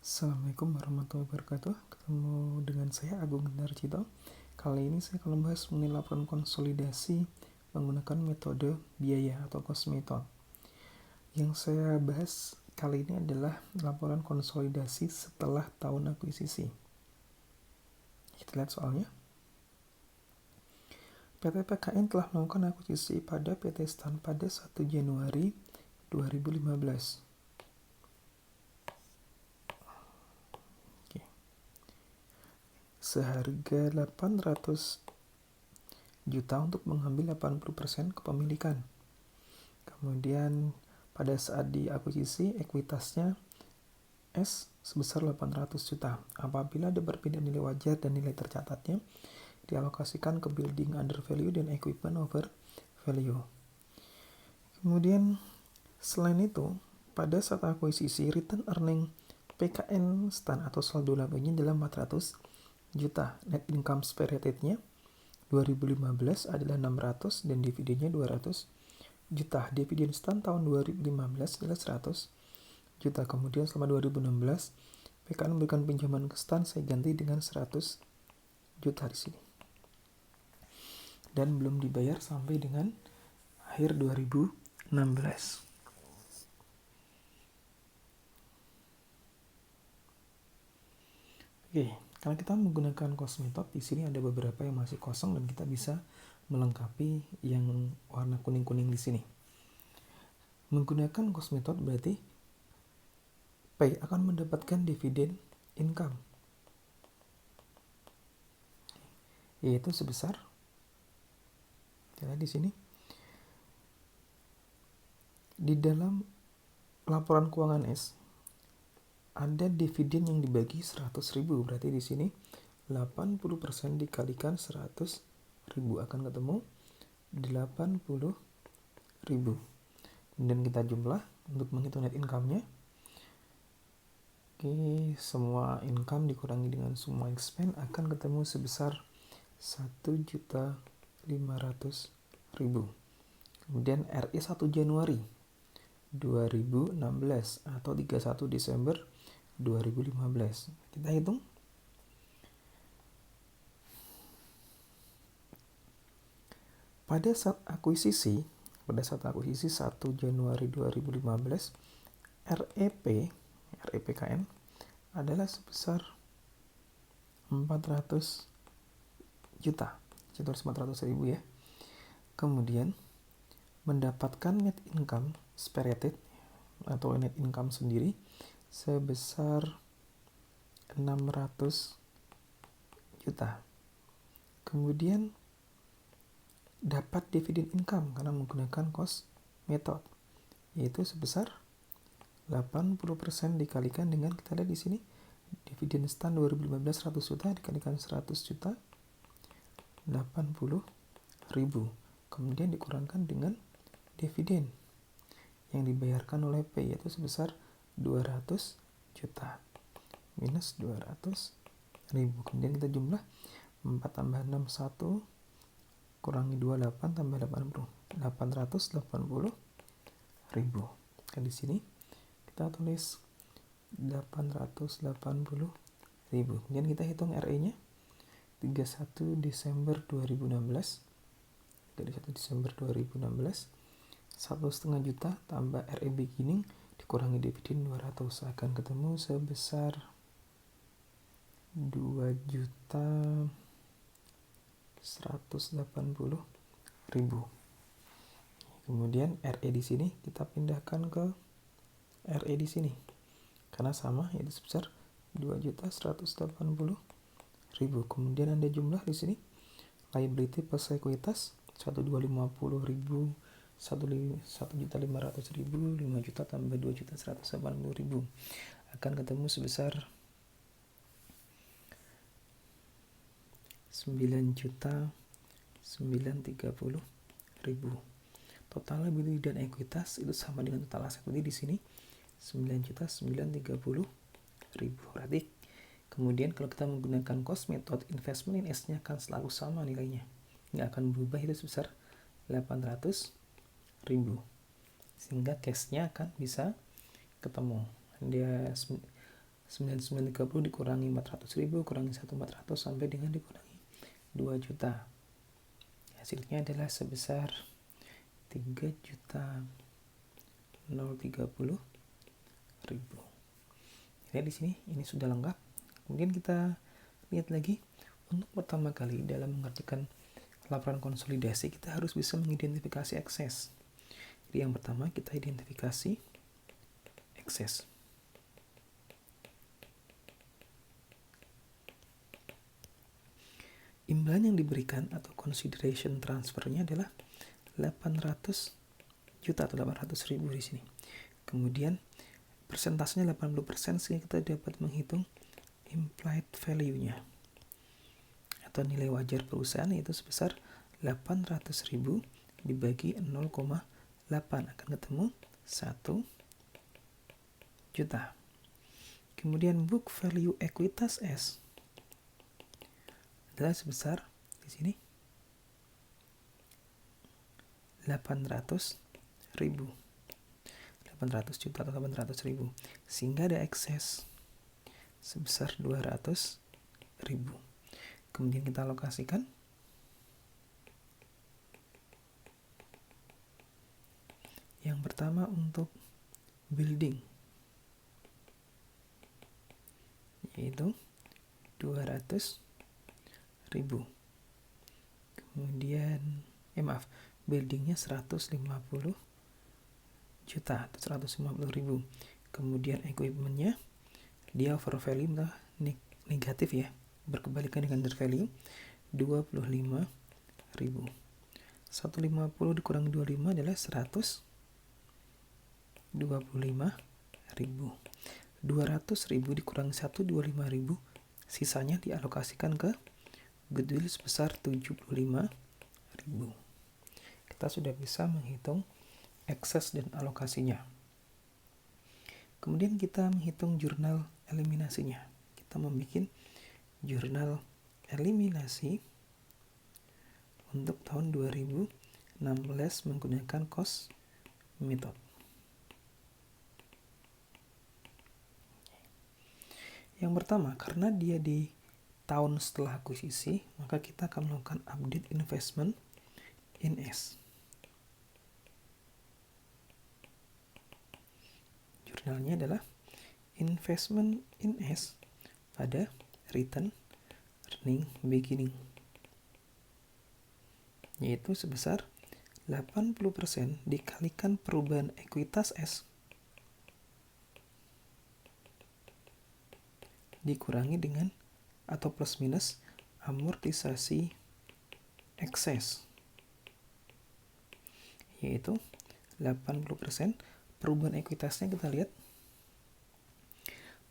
Assalamualaikum warahmatullahi wabarakatuh. Ketemu dengan saya Agung Ginarcito. Kali ini saya akan membahas mengenai laporan konsolidasi menggunakan metode biaya atau cost method. Yang saya bahas kali ini adalah laporan konsolidasi setelah tahun akuisisi. Kita lihat soalnya. PT PKN telah melakukan akuisisi pada PT Stan pada 1 Januari 2015. Seharga 800 juta untuk mengambil 80% kepemilikan. Kemudian pada saat diakuisisi ekuitasnya S sebesar 800 juta. Apabila ada perbedaan nilai wajar dan nilai tercatatnya, dialokasikan ke building under value dan equipment over value. Kemudian selain itu, pada saat akuisisi return earning PKN Stan atau saldo labanya adalah 400 juta. Net income spirited-nya 2015 adalah 600 dan dividennya 200 juta. Dividen Stan tahun 2015 adalah 100 juta. Kemudian selama 2016 PKN memberikan pinjaman ke Stan, saya ganti dengan 100 juta di sini. Dan belum dibayar sampai dengan akhir 2016. Oke, kalau kita menggunakan cost method, di sini ada beberapa yang masih kosong dan kita bisa melengkapi yang warna kuning-kuning di sini. Menggunakan cost method berarti P akan mendapatkan dividen income, yaitu sebesar, ya di sini di dalam laporan keuangan S ada dividen yang dibagi 100.000, berarti di sini 80% dikalikan 100.000 akan ketemu 80.000. Dan kita jumlah untuk menghitung net income-nya. Oke, semua income dikurangi dengan semua expense akan ketemu sebesar 1.500.000. Kemudian RI 1 Januari 2016 atau 31 Desember 2015. Kita hitung. Pada saat akuisisi 1 Januari 2015, REPKN adalah sebesar 400 juta. 400.000 ya. Kemudian mendapatkan net income spirited atau net income sendiri sebesar 600 juta. Kemudian dapat dividen income karena menggunakan cost method, yaitu sebesar 80% dikalikan dengan, kita lihat di sini, dividen Stan 2015 100 juta dikalikan 100 juta 80.000. Kemudian dikurangkan dengan dividen yang dibayarkan oleh P, yaitu sebesar 200 juta minus 200.000. Kemudian kita jumlah 4 tambah 6 1 kurangi 2 8 tambah 80 880.000. Kan di sini kita tulis 880.000. Kemudian kita hitung RE-nya 31 Desember 2016. 31 Desember 2016 1,5 juta tambah RE beginning dikurangi dividen 200 akan ketemu sebesar 2.180.000. Kemudian RE di sini kita pindahkan ke RE di sini karena sama, yaitu sebesar 2.180.000. Kemudian ada jumlah di sini liability plus ekuitas 1.250.000, 1.500.000, 5 juta tambah 2.180.000 akan ketemu sebesar 9.930.000. Total liability dan ekuitas itu sama dengan total aset di sini 9.930.000. Berarti kemudian kalau kita menggunakan cost method, investment in S-nya akan selalu sama nilainya, nggak akan berubah, itu sebesar 800.000, sehingga cash-nya akan bisa ketemu. Dia 9930 dikurangi 400.000, kurangi 1.400 sampai dengan dikurangi 2 juta. Hasilnya adalah sebesar 3.030.000. Jadi di sini ini sudah lengkap. Kemudian kita lihat lagi, untuk pertama kali dalam mengerjakan laporan konsolidasi kita harus bisa mengidentifikasi ekses. Jadi yang pertama kita identifikasi ekses. Imbalan yang diberikan atau consideration transfernya adalah 800 juta atau 800.000 di sini. Kemudian persentasenya 80% sehingga kita dapat menghitung implied value-nya atau nilai wajar perusahaan, yaitu sebesar 800.000 dibagi 0,8 akan ketemu 1 juta. Kemudian book value ekuitas S adalah sebesar di sini 800 juta atau 800.000, sehingga ada ekses sebesar 200.000. Kemudian kita alokasikan. Yang pertama untuk building, yaitu 200.000. Kemudian buildingnya 150 juta atau 150.000. Kemudian equipmentnya dia over value negatif ya, berkebalikan dengan under value 25.000. 150 dikurangi 25 adalah 125.000. 200.000 dikurangi 125.000, sisanya dialokasikan ke goodwill sebesar 75.000. Kita sudah bisa menghitung ekses dan alokasinya. Kemudian kita menghitung jurnal eliminasinya. Kita membuat jurnal eliminasi untuk tahun 2016 menggunakan cost method. Yang pertama, karena dia di tahun setelah akuisisi, maka kita akan melakukan update investment in S. Jurnalnya adalah investment in S pada return earning beginning, yaitu sebesar 80% dikalikan perubahan ekuitas S dikurangi dengan atau plus minus amortisasi ekses, yaitu 80%. Perubahan ekuitasnya kita lihat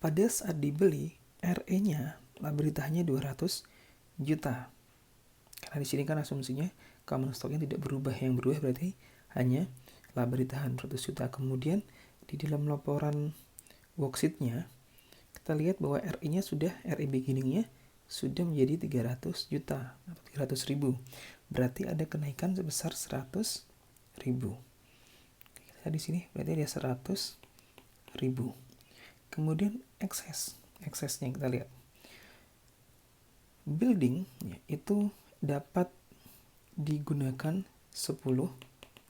pada saat dibeli RE-nya laba ditahannya 200 juta. Karena di sini kan asumsinya common stock-nya tidak berubah, yang berubah berarti hanya laba ditahan 100 juta. Kemudian di dalam laporan worksheet-nya kita lihat bahwa RE-nya RE beginning-nya sudah menjadi 300 juta atau 300.000. Berarti ada kenaikan sebesar 100.000. Kita di sini berarti ada 100.000. Kemudian eksesnya kita lihat. Building itu dapat digunakan 10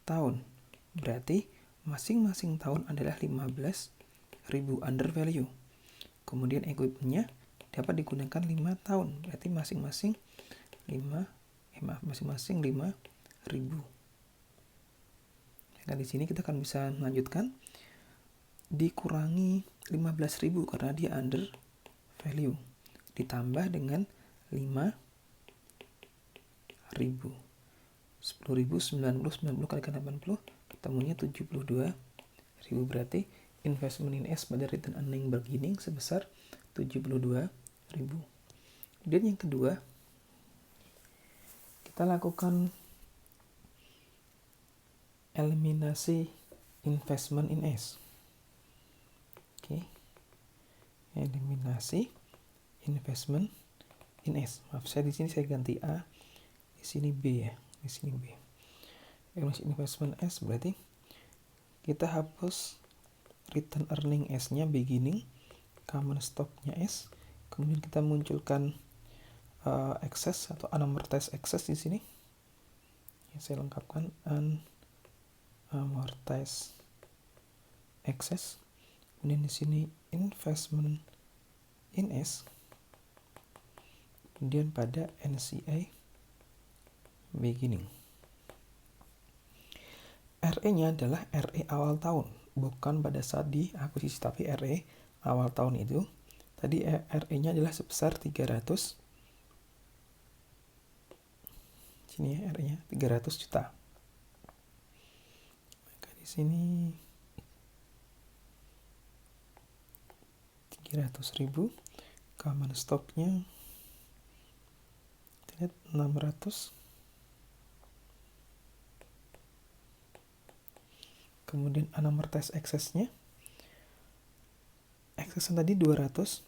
tahun. Berarti masing-masing tahun adalah 15.000 under value. Kemudian equipment-nya dapat digunakan 5 tahun. Berarti masing-masing 5.000. Nah, di sini kita akan bisa melanjutkan dikurangi 15.000 karena dia under value, ditambah dengan 5.000. 10.000 90 kali 80 ketemunya 72.000. Berarti investment in S pada return earning beginning sebesar 72.000. Kemudian yang kedua, kita lakukan eliminasi investment in S. Oke. Eliminasi investment in S. Maaf, saya di sini saya ganti A, di sini B ya, di sini B. Eliminasi investment S berarti kita hapus return earning S-nya beginning, common stocknya S. Kemudian kita munculkan excess atau unamortized excess di sini. Ya, saya lengkapkan unamortized excess. Kemudian di sini investment in S. Kemudian pada NCA beginning. RE-nya adalah RE awal tahun, bukan pada saat diakuisisi, tapi RE awal tahun itu tadi RE-nya adalah sebesar 300. Sini ya, RE-nya 300 juta. Maka di sini 300.000, common stock-nya 600. Kemudian unamortized excess-nya, excess tadi 200.000.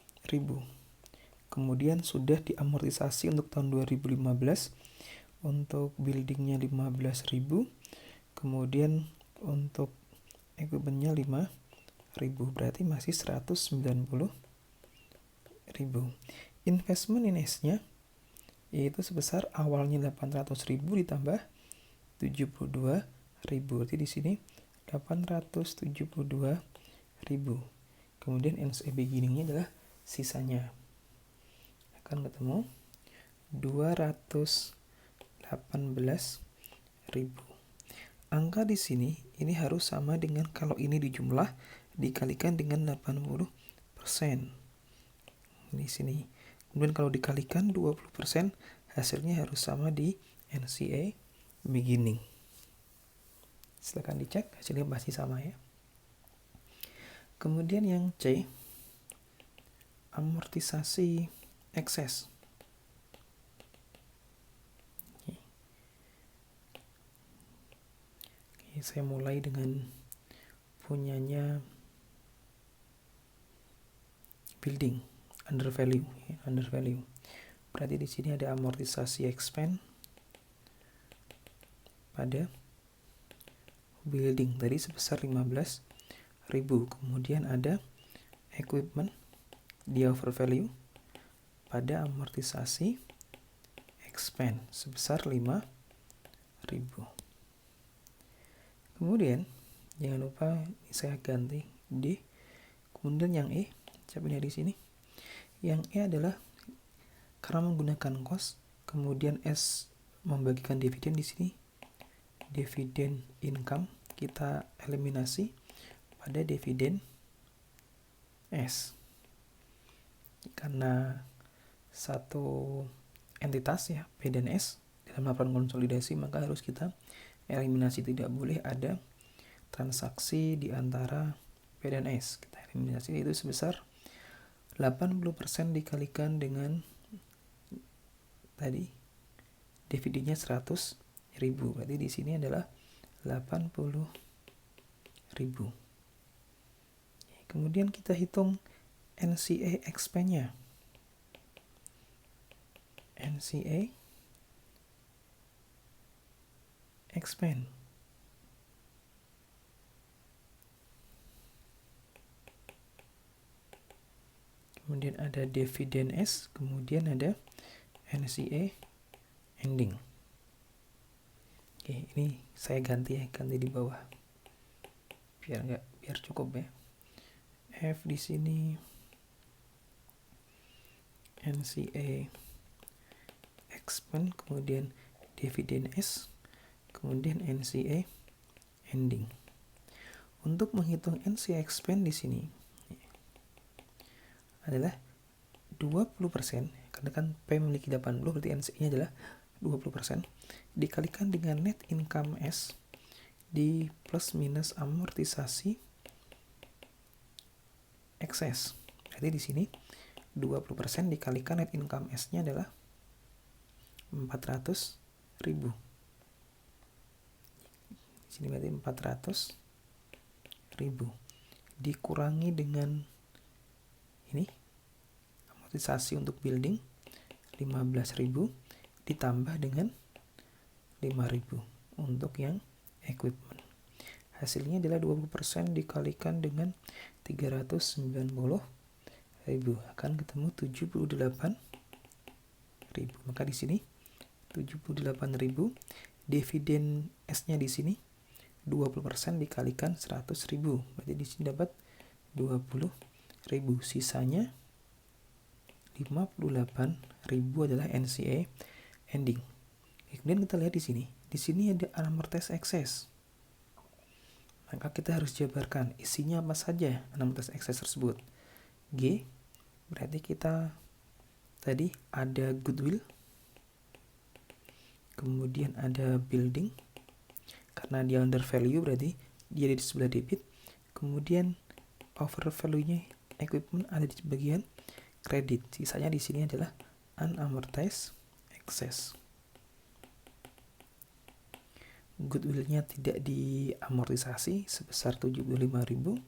Kemudian sudah diamortisasi untuk tahun 2015, untuk buildingnya 15.000. Kemudian untuk equipment-nya 5.000, berarti masih 190.000. Investment in S-nya yaitu sebesar awalnya 800.000 ditambah 72.000, berarti di sini 872.000. Kemudian NCA beginning-nya adalah sisanya, akan ketemu 218.000. Angka di sini ini harus sama dengan kalau ini dijumlah dikalikan dengan 80%. Di sini. Kemudian kalau dikalikan 20%, hasilnya harus sama di NCA beginning. Silakan dicek, hasilnya pasti sama ya. Kemudian yang C, amortisasi ekses. Oke, saya mulai dengan punyanya building under value. Berarti di sini ada amortisasi expand pada building tadi sebesar 15.000. Kemudian ada equipment di overvalue pada amortisasi expand sebesar 5.000. Kemudian jangan lupa ini saya ganti D. Kemudian yang E, capainya di sini. Yang E adalah karena menggunakan cost, kemudian S membagikan dividen di sini. Dividen income kita eliminasi pada dividen S, karena satu entitas ya P dan S dalam laporan konsolidasi, maka harus kita eliminasi, tidak boleh ada transaksi di antara P dan S. Kita eliminasi, itu sebesar 80% dikalikan dengan tadi dividennya 100.000, berarti di sini adalah 80.000. Kemudian kita hitung NCA expand-nya. NCA expand. Kemudian ada dividen S, kemudian ada NCA ending. Oke, ini saya ganti di bawah biar cukup ya. F di sini NCA expand, kemudian dividen S, kemudian NCA ending. Untuk menghitung NCA expand di sini adalah 20%, karena kan P memiliki 80, berarti NCA-nya adalah 20%, dikalikan dengan net income S di plus minus amortisasi excess. Jadi di sini 20% dikalikan net income S-nya adalah 400.000. Di sini berarti 400.000 dikurangi dengan ini amortisasi untuk building 15.000 ditambah dengan 5.000 untuk yang equipment. Hasilnya adalah 20% dikalikan dengan 390.000. akan ketemu 78.000. Maka di sini 78.000, dividen S-nya di sini 20% dikalikan 100.000. Berarti di sini dapat 20.000. Sisanya 58.000 adalah NCA ending. Kemudian kita lihat di sini. Di sini ada unamortized excess. Maka kita harus jabarkan isinya apa saja unamortized excess tersebut. G, berarti kita tadi ada goodwill, kemudian ada building, karena dia under value berarti dia ada di sebelah debit, kemudian over value-nya equipment ada di bagian kredit. Sisanya di sini adalah unamortized excess. Goodwill-nya tidak diamortisasi sebesar 75.000.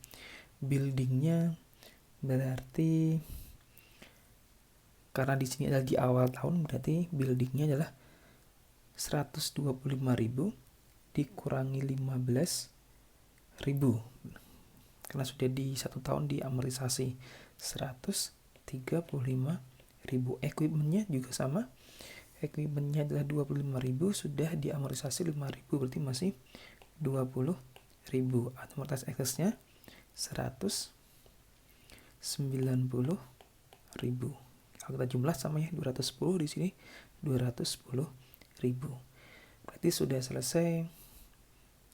Building-nya berarti karena di sini adalah di awal tahun, berarti building-nya adalah 125.000 dikurangi 15.000 karena sudah di 1 tahun diamortisasi 135.000. Equipment-nya juga sama. Equipment-nya adalah 25.000, sudah diamortisasi 5.000, berarti masih 20.000. Amortisasi excess-nya 190.000. Kalau kita jumlah sama ya, 210 di sini 210.000. Berarti sudah selesai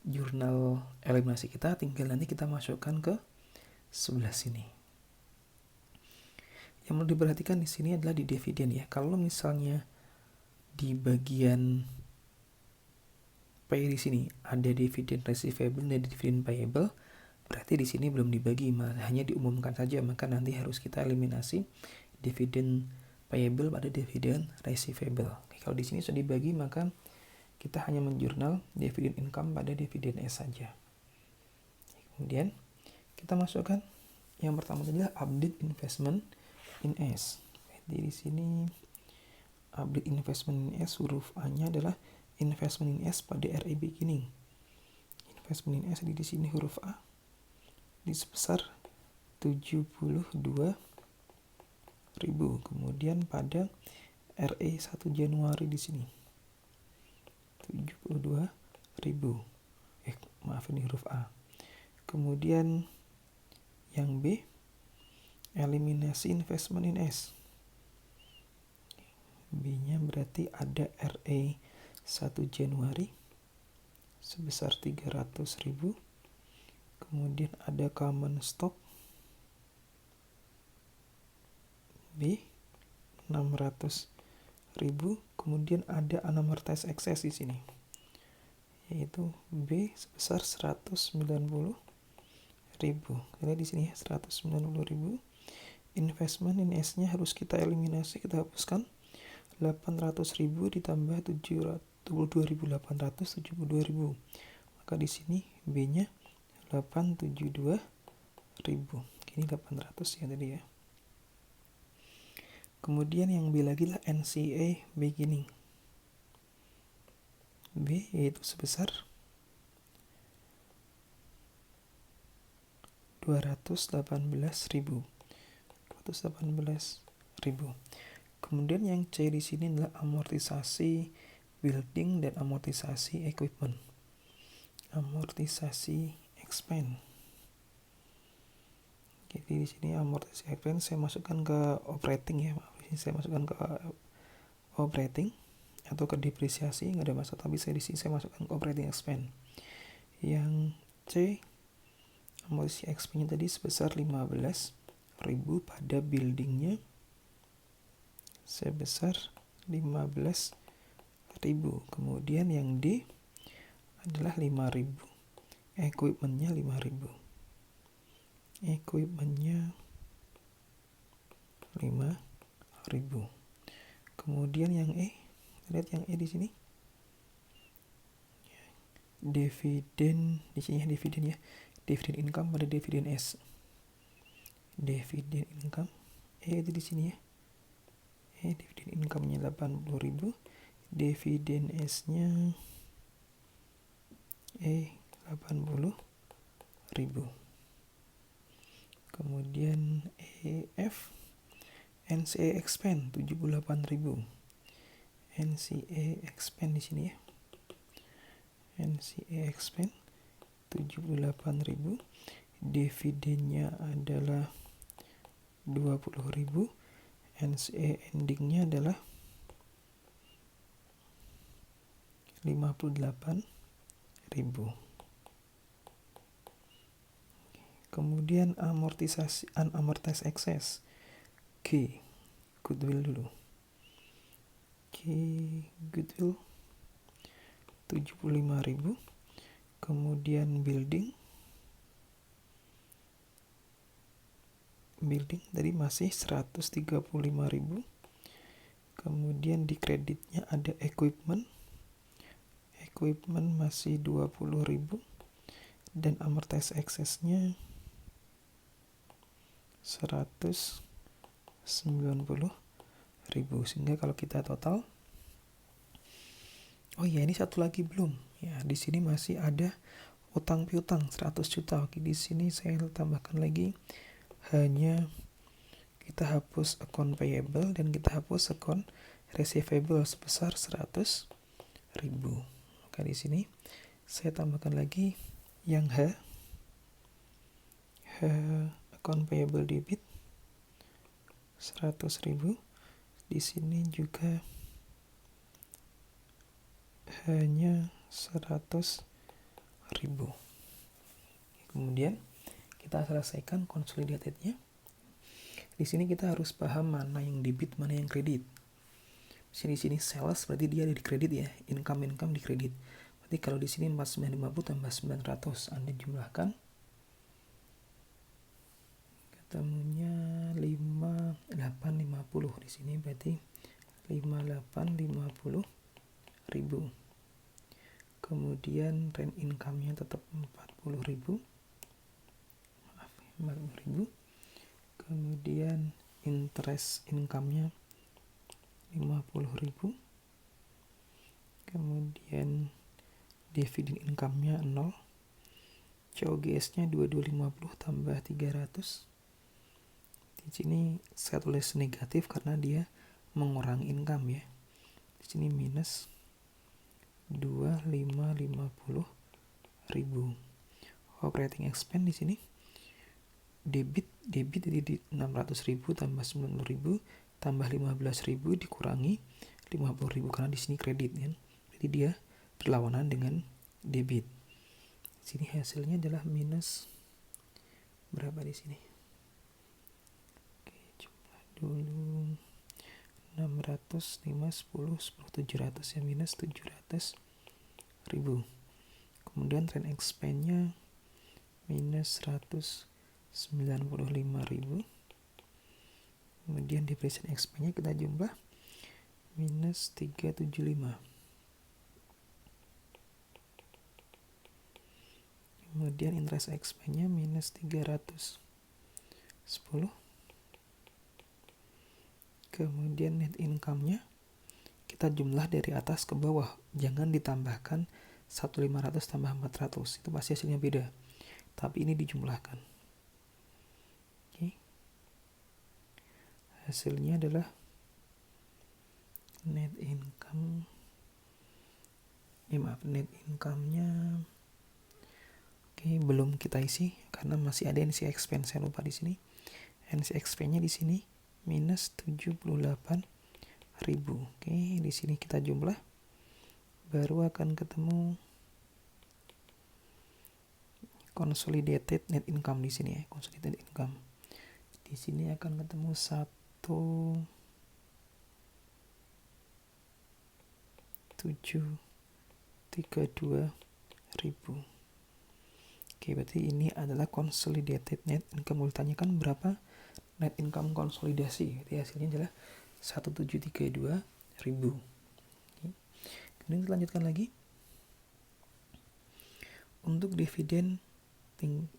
jurnal eliminasi kita, tinggal nanti kita masukkan ke sebelah sini. Yang perlu diperhatikan di sini adalah di dividen ya. Kalau misalnya di bagian pay di sini ada dividen receivable dan dividen payable, berarti di sini belum dibagi, hanya diumumkan saja. Maka nanti harus kita eliminasi dividen payable pada dividen receivable. Kalau di sini sudah dibagi, maka kita hanya menjurnal dividen income pada dividen S saja. Kemudian kita masukkan yang pertama adalah update investment in S. Jadi di sini update investment in S, huruf A-nya adalah investment in S pada RA beginning. Investment in S di sini huruf A di sebesar 72.000. Kemudian pada RA 1 Januari di sini 72.000. Maaf, ini huruf A. Kemudian yang B, eliminasi investment in S. B-nya berarti ada RA 1 Januari sebesar 300.000. Kemudian ada common stock B 600.000. Kemudian ada unamortized excess di sini, yaitu B sebesar 190.000. Kita di sini ya 190.000. Investment in S-nya harus kita eliminasi, kita hapuskan. 800.000 ditambah 72.872.000. Maka di sini B-nya 872.000. Ini 800 ya tadi ya. Kemudian yang B lagi lah NCA beginning. B yaitu sebesar 218.000. Kemudian yang C di sini adalah amortisasi building dan amortisasi equipment. Amortisasi expense. Jadi di sini amortisasi expense saya masukkan ke operating ya. Saya masukkan ke operating atau ke depresiasi, nggak ada masalah, tapi di sini saya masukkan ke operating expense. Yang C, amortisasi expense tadi sebesar 15.000 pada buildingnya sebesar 15.000. Kemudian yang D adalah 5.000. Equipment-nya 5.000. Equipment-nya 5.000. Kemudian yang E, lihat yang E di sini. Dividen di sini ya, dividen ya. Dividen income pada dividen S. Dividen income E itu di sini ya. Dividen income-nya 80.000. Dividen S-nya 80.000. Kemudian EF, NCE expand 78.000. NCE expand di sini ya. NCE expand 78.000. Dividennya adalah 20.000. NCE endingnya adalah 58.000. Kemudian amortisasi unamortized excess. G, goodwill dulu. G, goodwill 75.000. Kemudian building tadi masih 135.000. Kemudian di kreditnya ada equipment masih 20.000 dan amortized excess-nya 190.000. Sehingga kalau kita total, oh iya, ini satu lagi belum ya, di sini masih ada utang piutang 100 juta. Oke, di sini saya tambahkan lagi, hanya kita hapus account payable dan kita hapus account receivable sebesar 100.000. Maka di sini saya tambahkan lagi yang H account payable debit 100.000. Di sini juga hanya 100.000. Kemudian kita selesaikan consolidatednya. Di sini kita harus paham mana yang debit, mana yang kredit. Di sini sales berarti dia ada di kredit ya, income di kredit. Berarti kalau di sini 4950 tambah 900, Anda jumlahkan, ketemunya 5850. Di sini berarti 5850.000. Kemudian rent income-nya tetap 40.000. Kemudian interest income-nya 50.000. Kemudian dividend income-nya 0. COGS-nya 2250 tambah 300. Di sini saya tulis negatif karena dia mengurangi income ya. Di sini minus 2550.000. Operating expense di sini debit di 600.000 tambah 90.000 tambah 15.000 dikurangi 50.000 karena di sini kredit kan. Jadi dia berlawanan dengan debit. Di sini hasilnya adalah minus berapa di sini? Oke, jumlah dulu 600, 5, 10, 700 ya, minus 700.000. Kemudian trend expense-nya minus 195.000. Kemudian depreciation expense-nya kita jumlah minus 375. Kemudian interest expense-nya minus 310. Kemudian net income-nya kita jumlah dari atas ke bawah, jangan ditambahkan 1.500 tambah 400, itu pasti hasilnya beda, tapi ini dijumlahkan. Oke. Hasilnya adalah net income, net income-nya belum kita isi karena masih ada NC expense, saya lupa di sini. NC expense-nya di sini minus 78.000. Oke, di sini kita jumlah, baru akan ketemu consolidated net income di sini ya. Consolidated income di sini akan ketemu 1.732.000. Oke, berarti ini adalah consolidated net income. Mau ditanyakan berapa net income konsolidasi? Jadi hasilnya adalah 1.732.000. Kemudian kita lanjutkan lagi. Untuk dividen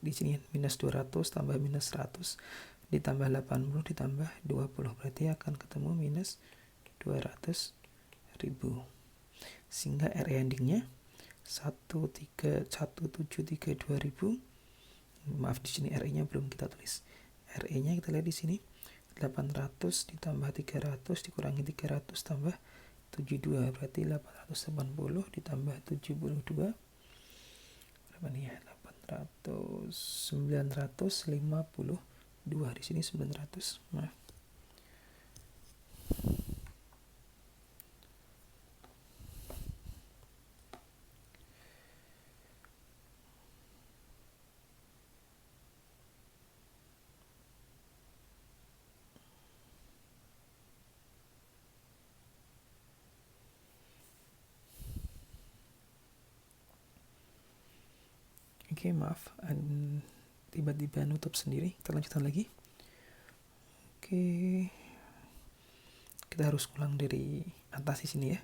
di sini minus 200 tambah minus 100 ditambah 80 ditambah 20, berarti akan ketemu minus 200.000. Sehingga RE endingnya 1.732.000. Maaf, di sini RE-nya belum kita tulis. RE-nya kita lihat di sini 800 ditambah 300 dikurangi 300 tambah 72, berarti 880 ditambah 72 berapa nih ya? 952 di sini 900. Maaf. Oke, maaf, tiba-tiba nutup sendiri. Kita lanjutkan lagi. Oke, kita harus ulang dari atas di sini ya.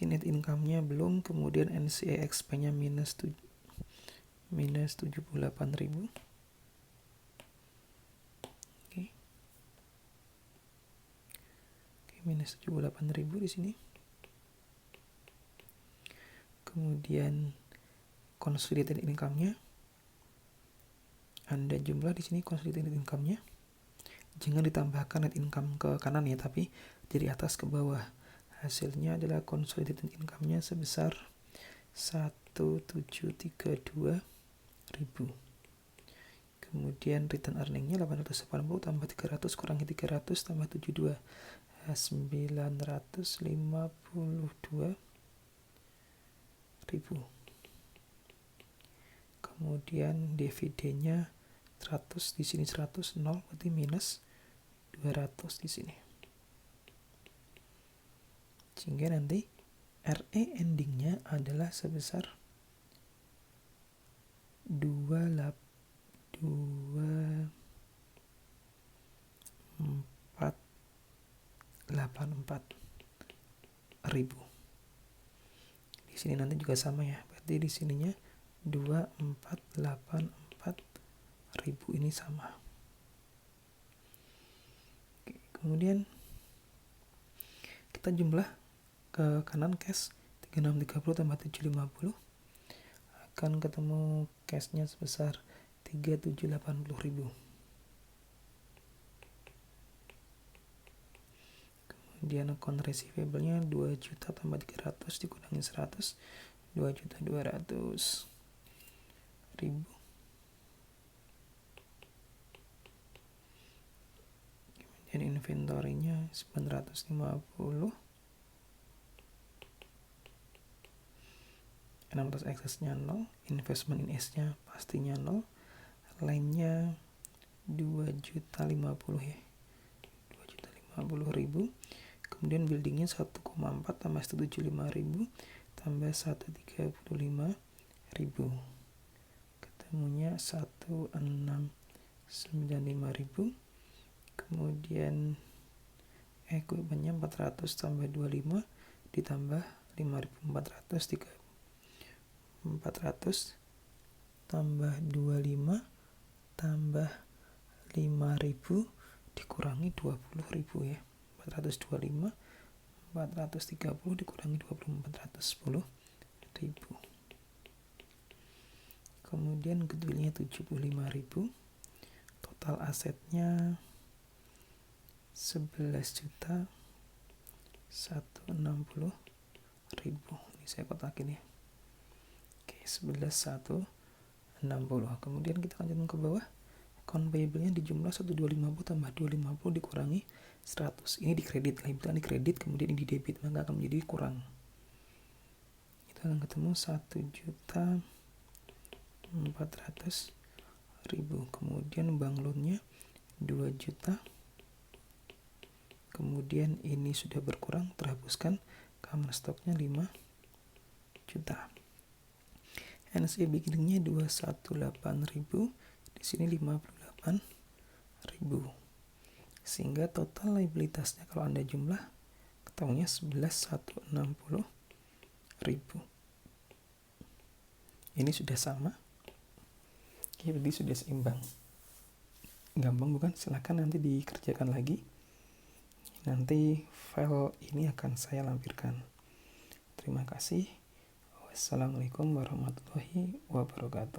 Net income-nya belum, kemudian NCA expense-nya minus 78.000. Oke, minus 78.000 di sini. Kemudian consolidated income-nya, Anda jumlah di sini consolidated income-nya. Jangan ditambahkan net income ke kanan ya, tapi dari atas ke bawah. Hasilnya adalah consolidated income-nya sebesar 1.732.000. Kemudian return earning-nya 880 tambah 300 kurangi 300 tambah 72, 952.000. Kemudian dividennya 100 di sini 100 0, berarti minus 200 di sini. Sehingga nanti RE endingnya adalah sebesar 2484.000. Di sini nanti juga sama ya, berarti di sininya 2484.000 ini sama. Oke, kemudian kita jumlah ke kanan cash 3630 tambah 750 akan ketemu cashnya sebesar 3780.000. Kemudian account receivable-nya 2 juta tambah 300 dikurangi 100, 2.200.000. Kemudian inventory-nya 950. 16 excess-nya 0, investment in S-nya pastinya 0, lainnya 2.050 ya, 2.050.000. Kemudian buildingnya 1,4 tambah 175.000 tambah 135.000, ketemunya 1.695.000. Kemudian equipment-nya 400 tambah 25 ditambah 5.400, 400 tambah 25 tambah 5.000 dikurangi 20.000 ya, 425, 430 dikurangi 20, 410.000. Kemudian goodwill-nya 75.000. Total asetnya 11.160.000. Ini saya kotakin ya. 11.160. Kemudian kita lanjutkan ke bawah. Account payable-nya dijumlah 1.250 tambah 250 dikurangi 100. Ini dikredit, labelnya dikredit, kemudian ini debit, maka akan menjadi kurang. Kita akan ketemu 1.400.000. Kemudian bank loan-nya 2 juta. Kemudian ini sudah berkurang, terhapuskan. Common stock-nya 5 juta. NCA beginning-nya 218.000, di sini 58.000. Sehingga total liabilitasnya kalau Anda jumlah ketemunya 11.160.000. Ini sudah sama. Oke, berarti sudah seimbang. Gampang bukan? Silakan nanti dikerjakan lagi. Nanti file ini akan saya lampirkan. Terima kasih. Wassalamualaikum warahmatullahi wabarakatuh.